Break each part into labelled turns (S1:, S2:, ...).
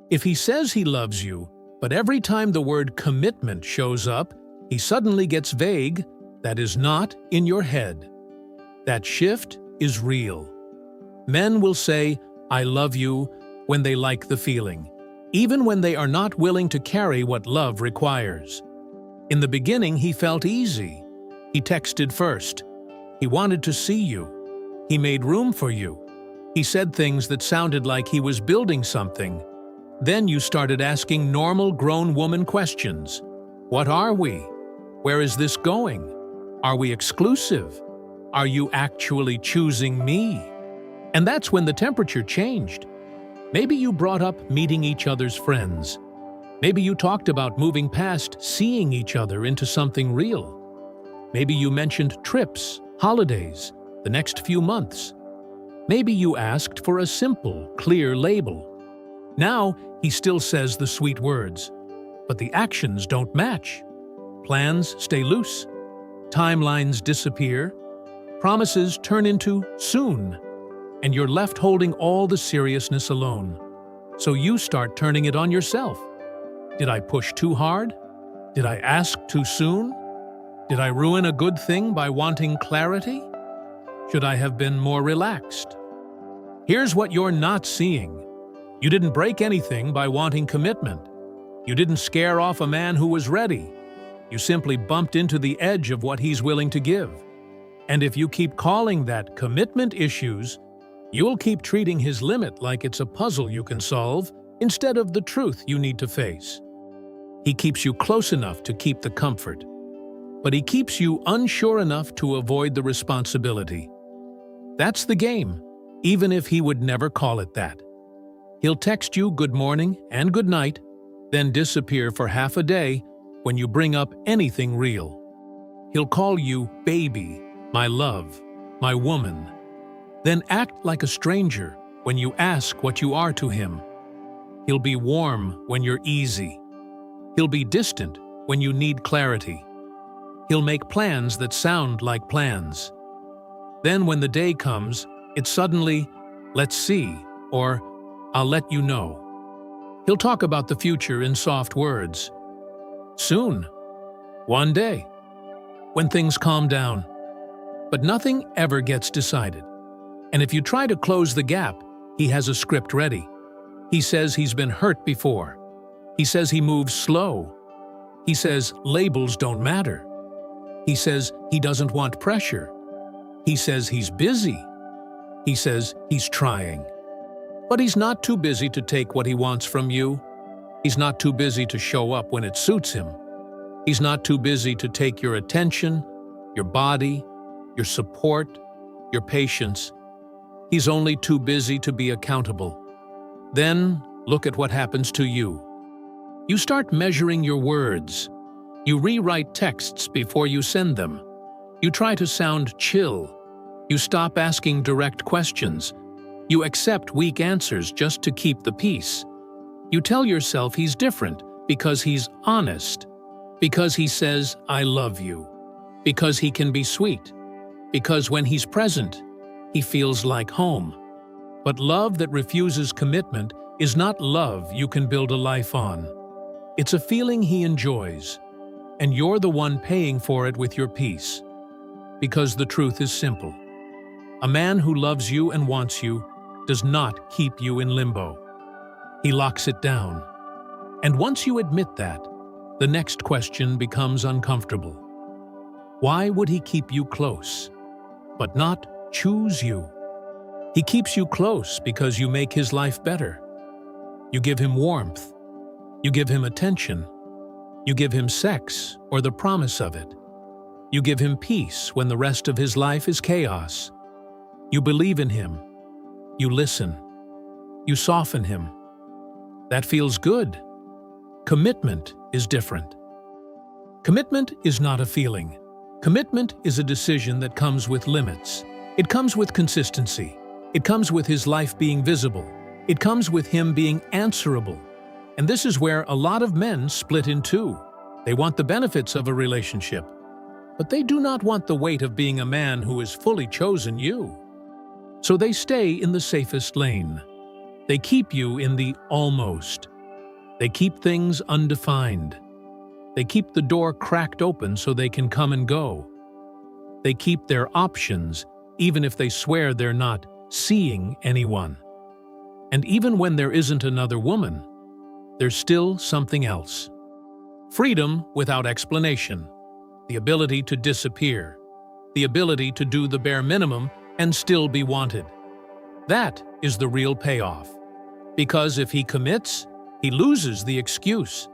S1: If he says he loves you, but every time the word commitment shows up, he suddenly gets vague, that is not in your head. That shift is real. Men will say, "I love you," when they like the feeling, even when they are not willing to carry what love requires. In the beginning, he felt easy. He texted first. He wanted to see you. He made room for you. He said things that sounded like he was building something. Then you started asking normal grown woman questions. What are we? Where is this going? Are we exclusive? Are you actually choosing me? And that's when the temperature changed. Maybe you brought up meeting each other's friends. Maybe you talked about moving past seeing each other into something real. Maybe you mentioned trips, holidays, the next few months. Maybe you asked for a simple, clear label. Now, he still says the sweet words, but the actions don't match. Plans stay loose. Timelines disappear. Promises turn into soon. And you're left holding all the seriousness alone. So you start turning it on yourself. Did I push too hard? Did I ask too soon? Did I ruin a good thing by wanting clarity? Should I have been more relaxed? Here's what you're not seeing. You didn't break anything by wanting commitment. You didn't scare off a man who was ready. You simply bumped into the edge of what he's willing to give. And if you keep calling that commitment issues, you'll keep treating his limit like it's a puzzle you can solve instead of the truth you need to face. He keeps you close enough to keep the comfort, but he keeps you unsure enough to avoid the responsibility. That's the game, even if he would never call it that. He'll text you good morning and good night, then disappear for half a day when you bring up anything real. He'll call you baby, my love, my woman, then act like a stranger when you ask what you are to him. He'll be warm when you're easy. He'll be distant when you need clarity. He'll make plans that sound like plans. Then when the day comes, it's suddenly, "Let's see," or "I'll let you know." He'll talk about the future in soft words. Soon. One day. When things calm down. But nothing ever gets decided. And if you try to close the gap, he has a script ready. He says he's been hurt before. He says he moves slow. He says labels don't matter. He says he doesn't want pressure. He says he's busy. He says he's trying. But he's not too busy to take what he wants from you. He's not too busy to show up when it suits him. He's not too busy to take your attention, your body, your support, your patience. He's only too busy to be accountable. Then, look at what happens to you. You start measuring your words. You rewrite texts before you send them. You try to sound chill. You stop asking direct questions. You accept weak answers just to keep the peace. You tell yourself he's different because he's honest, because he says, "I love you," because he can be sweet, because when he's present, he feels like home. But love that refuses commitment is not love you can build a life on. It's a feeling he enjoys, and you're the one paying for it with your peace. Because the truth is simple. A man who loves you and wants you does not keep you in limbo. He locks it down. And once you admit that, the next question becomes uncomfortable. Why would he keep you close, but not choose you? He keeps you close because you make his life better. You give him warmth. You give him attention. You give him sex or the promise of it. You give him peace when the rest of his life is chaos. You believe in him. You listen. You soften him. That feels good. Commitment is different. Commitment is not a feeling. Commitment is a decision that comes with limits. It comes with consistency. It comes with his life being visible. It comes with him being answerable. And this is where a lot of men split in two. They want the benefits of a relationship, but they do not want the weight of being a man who has fully chosen you. So they stay in the safest lane. They keep you in the almost, They keep things undefined. They keep the door cracked open so they can come and go. They keep their options, even if they swear they're not seeing anyone. And even when there isn't another woman, there's still something else. Freedom without explanation. The ability to disappear. The ability to do the bare minimum and still be wanted. That is the real payoff. Because if he commits, he loses the excuse.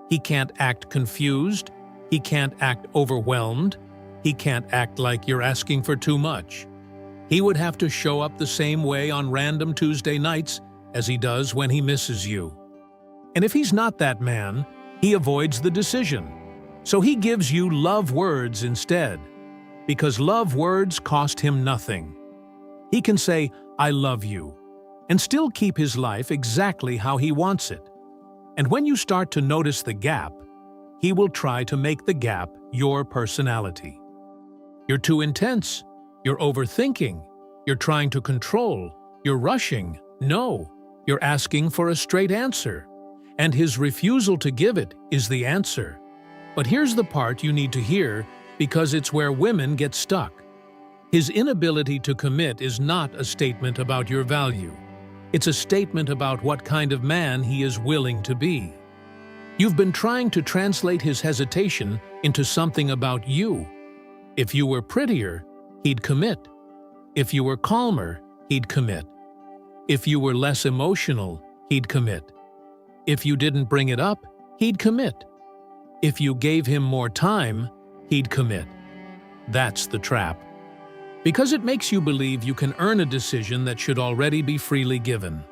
S1: He can't act confused. He can't act overwhelmed. He can't act like you're asking for too much. He would have to show up the same way on random Tuesday nights as he does when he misses you. And if he's not that man, he avoids the decision. So he gives you love words instead, because love words cost him nothing. He can say, "I love you," and still keep his life exactly how he wants it. And when you start to notice the gap, he will try to make the gap your personality. You're too intense. You're overthinking. You're trying to control. You're rushing. No, you're asking for a straight answer. And his refusal to give it is the answer. But here's the part you need to hear, because it's where women get stuck. His inability to commit is not a statement about your value. It's a statement about what kind of man he is willing to be. You've been trying to translate his hesitation into something about you. If you were prettier, he'd commit. If you were calmer, he'd commit. If you were less emotional, he'd commit. If you didn't bring it up, he'd commit. If you gave him more time, he'd commit. That's the trap. Because it makes you believe you can earn a decision that should already be freely given.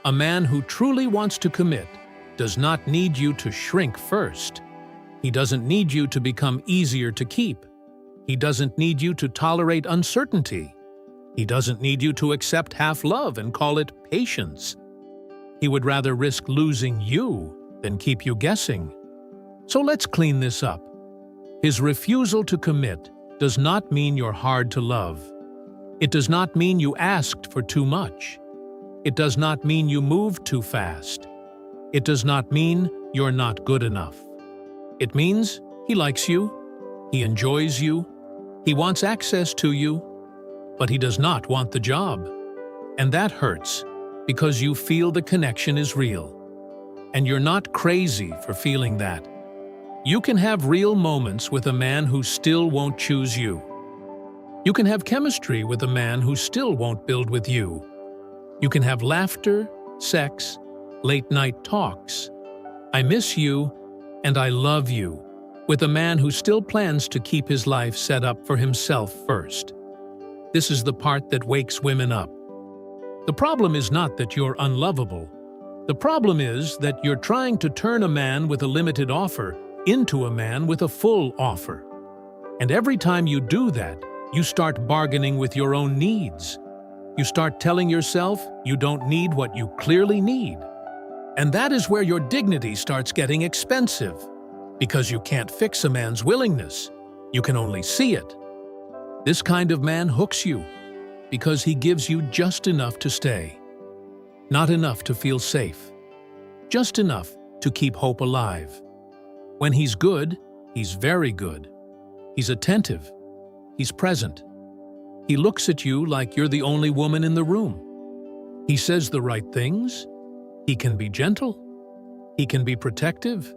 S1: A man who truly wants to commit does not need you to shrink first. He doesn't need you to become easier to keep. He doesn't need you to tolerate uncertainty. He doesn't need you to accept half love and call it patience. He would rather risk losing you than keep you guessing. So let's clean this up. His refusal to commit does not mean you're hard to love. It does not mean you asked for too much. It does not mean you moved too fast. It does not mean you're not good enough. It means he likes you, he enjoys you, he wants access to you, but he does not want the job. And that hurts, because you feel the connection is real. And you're not crazy for feeling that. You can have real moments with a man who still won't choose you. You can have chemistry with a man who still won't build with you. You can have laughter, sex, late-night talks, "I miss you" and "I love you" with a man who still plans to keep his life set up for himself first. This is the part that wakes women up. The problem is not that you're unlovable. The problem is that you're trying to turn a man with a limited offer into a man with a full offer. And every time you do that, you start bargaining with your own needs. You start telling yourself you don't need what you clearly need. And that is where your dignity starts getting expensive, because you can't fix a man's willingness. You can only see it. This kind of man hooks you, because he gives you just enough to stay. Not enough to feel safe. Just enough to keep hope alive. When he's good, he's very good. He's attentive. He's present. He looks at you like you're the only woman in the room. He says the right things. He can be gentle. He can be protective.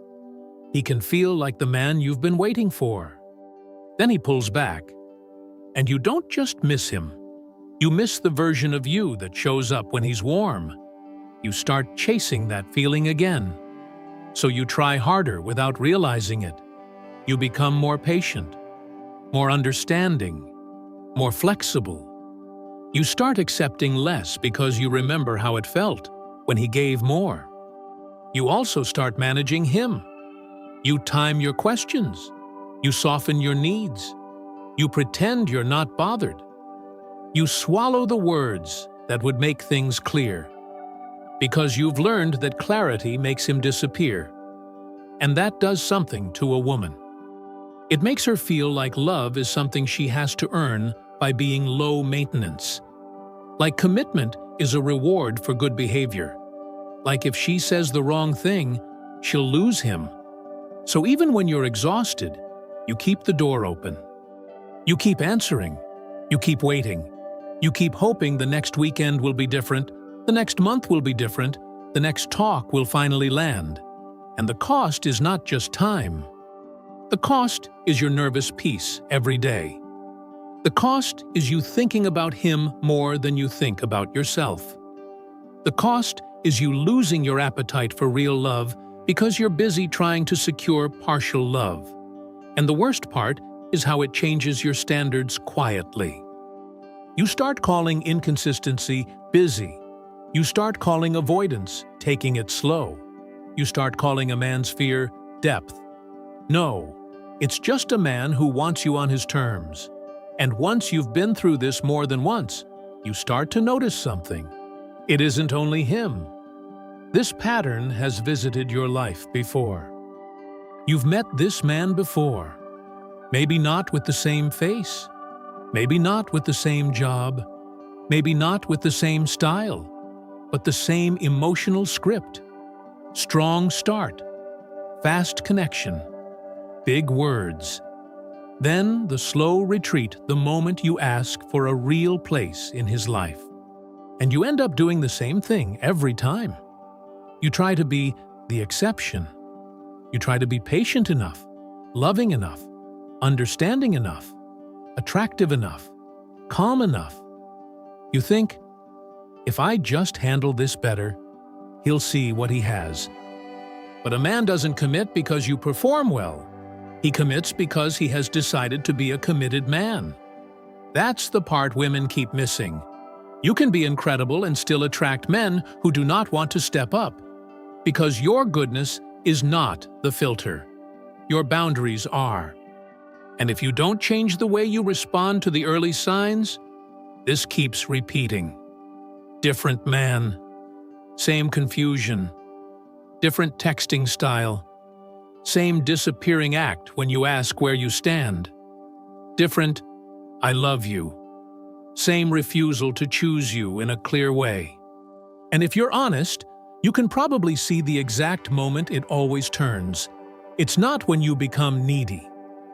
S1: He can feel like the man you've been waiting for. Then he pulls back. And you don't just miss him. You miss the version of you that shows up when he's warm. You start chasing that feeling again. So you try harder without realizing it. You become more patient, more understanding, more flexible. You start accepting less because you remember how it felt when he gave more. You also start managing him. You time your questions. You soften your needs. You pretend you're not bothered. You swallow the words that would make things clear, because you've learned that clarity makes him disappear. And that does something to a woman. It makes her feel like love is something she has to earn by being low maintenance. Like commitment is a reward for good behavior. Like if she says the wrong thing, she'll lose him. So even when you're exhausted, you keep the door open. You keep answering. You keep waiting. You keep hoping the next weekend will be different, the next month will be different, the next talk will finally land. And the cost is not just time. The cost is your nervous peace every day. The cost is you thinking about him more than you think about yourself. The cost is you losing your appetite for real love because you're busy trying to secure partial love. And the worst part is how it changes your standards quietly. You start calling inconsistency busy. You start calling avoidance taking it slow. You start calling a man's fear depth. No, it's just a man who wants you on his terms. And once you've been through this more than once, you start to notice something. It isn't only him. This pattern has visited your life before. You've met this man before. Maybe not with the same face. Maybe not with the same job. Maybe not with the same style. But the same emotional script. Strong start. Fast connection. Big words. Then the slow retreat the moment you ask for a real place in his life. And you end up doing the same thing every time. You try to be the exception. You try to be patient enough, loving enough, understanding enough, attractive enough, calm enough. You think, if I just handle this better, he'll see what he has. But a man doesn't commit because you perform well. He commits because he has decided to be a committed man. That's the part women keep missing. You can be incredible and still attract men who do not want to step up. Because your goodness is not the filter. Your boundaries are. And if you don't change the way you respond to the early signs, this keeps repeating. Different man. Same confusion. Different texting style. Same disappearing act when you ask where you stand. Different, I love you. Same refusal to choose you in a clear way. And if you're honest, you can probably see the exact moment it always turns. It's not when you become needy.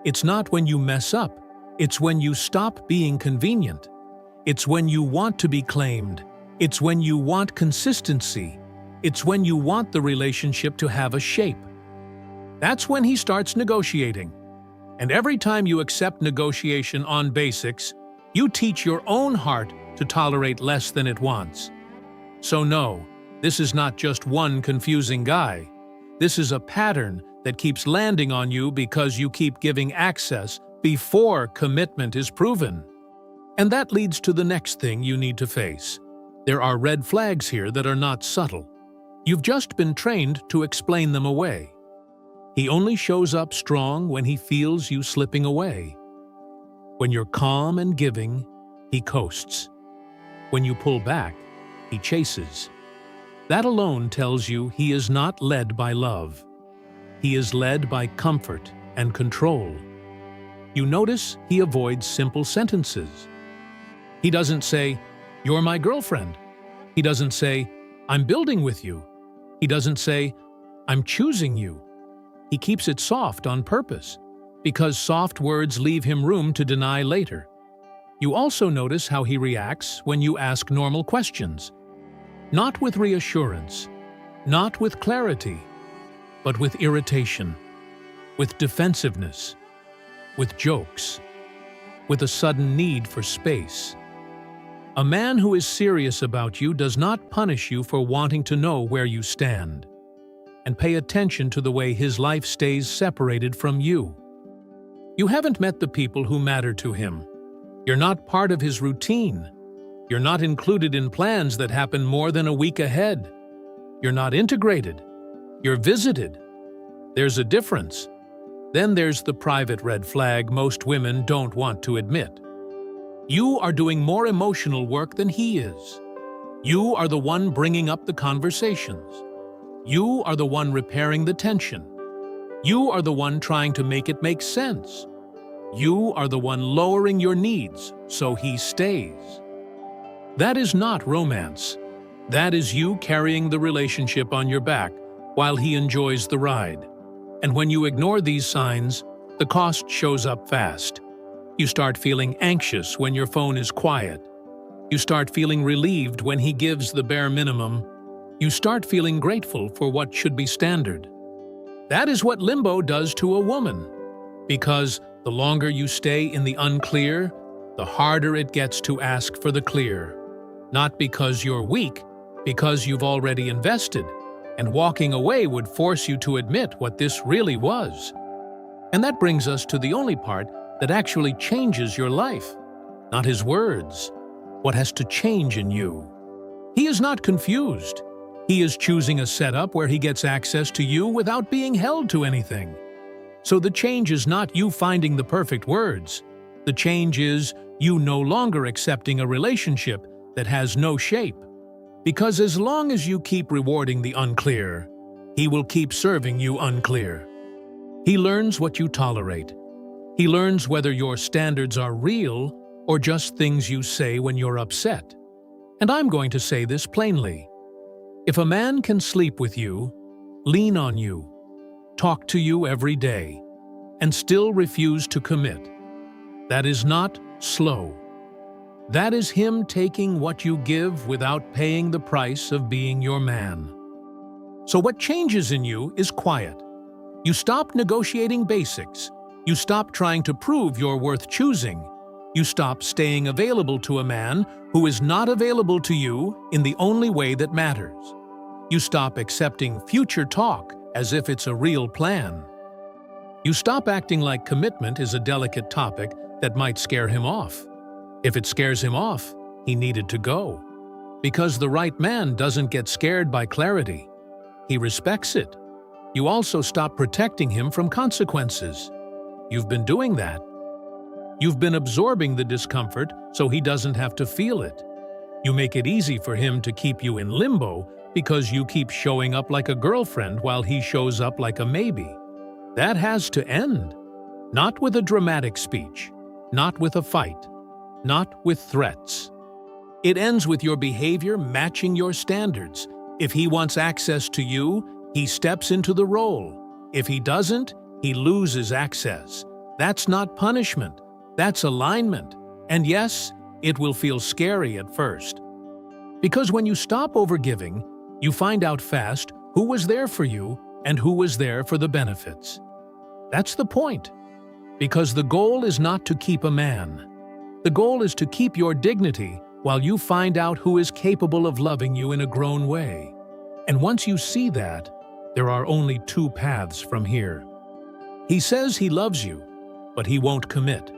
S1: It's not when you mess up. It's when you stop being convenient. It's when you want to be claimed. It's when you want consistency. It's when you want the relationship to have a shape. That's when he starts negotiating. And every time you accept negotiation on basics, you teach your own heart to tolerate less than it wants. So no, this is not just one confusing guy. This is a pattern that keeps landing on you because you keep giving access before commitment is proven. And that leads to the next thing you need to face. There are red flags here that are not subtle. You've just been trained to explain them away. He only shows up strong when he feels you slipping away. When you're calm and giving, he coasts. When you pull back, he chases. That alone tells you he is not led by love. He is led by comfort and control. You notice he avoids simple sentences. He doesn't say, "You're my girlfriend." He doesn't say, "I'm building with you." He doesn't say, "I'm choosing you." He keeps it soft on purpose, because soft words leave him room to deny later. You also notice how he reacts when you ask normal questions. Not with reassurance, not with clarity, but with irritation, with defensiveness, with jokes, with a sudden need for space. A man who is serious about you does not punish you for wanting to know where you stand. And pay attention to the way his life stays separated from you. You haven't met the people who matter to him. You're not part of his routine. You're not included in plans that happen more than a week ahead. You're not integrated. You're visited. There's a difference. Then there's the private red flag most women don't want to admit. You are doing more emotional work than he is. You are the one bringing up the conversations. You are the one repairing the tension. You are the one trying to make it make sense. You are the one lowering your needs so he stays. That is not romance. That is you carrying the relationship on your back, while he enjoys the ride. And when you ignore these signs, the cost shows up fast. You start feeling anxious when your phone is quiet. You start feeling relieved when he gives the bare minimum. You start feeling grateful for what should be standard. That is what limbo does to a woman, because the longer you stay in the unclear, the harder it gets to ask for the clear. Not because you're weak, because you've already invested, and walking away would force you to admit what this really was. And that brings us to the only part that actually changes your life, not his words, what has to change in you. He is not confused. He is choosing a setup where he gets access to you without being held to anything. So the change is not you finding the perfect words. The change is you no longer accepting a relationship that has no shape. Because as long as you keep rewarding the unclear, he will keep serving you unclear. He learns what you tolerate. He learns whether your standards are real or just things you say when you're upset. And I'm going to say this plainly. If a man can sleep with you, lean on you, talk to you every day, and still refuse to commit, that is not slow. That is him taking what you give without paying the price of being your man. So what changes in you is quiet. You stop negotiating basics. You stop trying to prove you're worth choosing. You stop staying available to a man who is not available to you in the only way that matters. You stop accepting future talk as if it's a real plan. You stop acting like commitment is a delicate topic that might scare him off. If it scares him off, he needed to go. Because the right man doesn't get scared by clarity. He respects it. You also stop protecting him from consequences. You've been doing that. You've been absorbing the discomfort so he doesn't have to feel it. You make it easy for him to keep you in limbo because you keep showing up like a girlfriend while he shows up like a maybe. That has to end. Not with a dramatic speech, not with a fight, not with threats. It ends with your behavior matching your standards. If he wants access to you, he steps into the role. If he doesn't, he loses access. That's not punishment. That's alignment. And yes, it will feel scary at first. Because when you stop overgiving, you find out fast who was there for you and who was there for the benefits. That's the point. Because the goal is not to keep a man. The goal is to keep your dignity while you find out who is capable of loving you in a grown way. And once you see that, there are only two paths from here. He says he loves you, but he won't commit.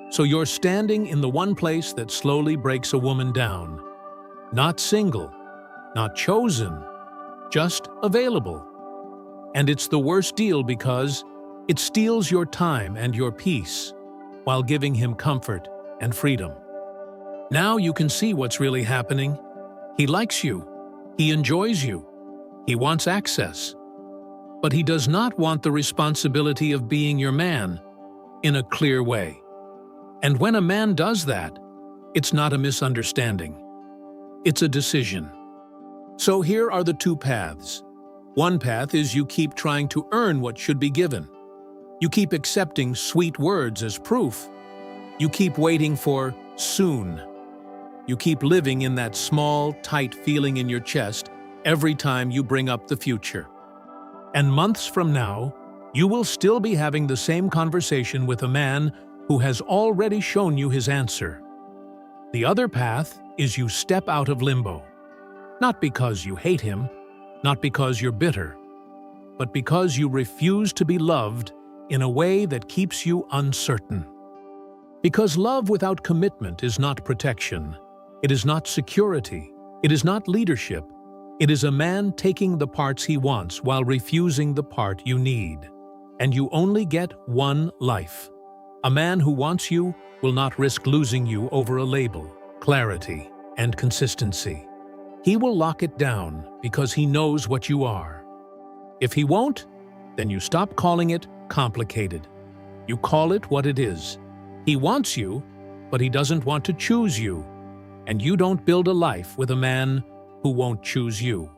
S1: So you're standing in the one place that slowly breaks a woman down. Not single, not chosen, just available. And it's the worst deal because it steals your time and your peace while giving him comfort and freedom. Now you can see what's really happening. He likes you. He enjoys you. He wants access. But he does not want the responsibility of being your man in a clear way. And when a man does that, it's not a misunderstanding. It's a decision. So here are the two paths. One path is you keep trying to earn what should be given. You keep accepting sweet words as proof. You keep waiting for soon. You keep living in that small, tight feeling in your chest every time you bring up the future. And months from now, you will still be having the same conversation with a man who has already shown you his answer. The other path is you step out of limbo. Not because you hate him, not because you're bitter, but because you refuse to be loved in a way that keeps you uncertain. Because love without commitment is not protection. It is not security. It is not leadership. It is a man taking the parts he wants while refusing the part you need. And you only get one life. A man who wants you will not risk losing you over a label, clarity, and consistency. He will lock it down because he knows what you are. If he won't, then you stop calling it complicated. You call it what it is. He wants you, but he doesn't want to choose you. And you don't build a life with a man who won't choose you.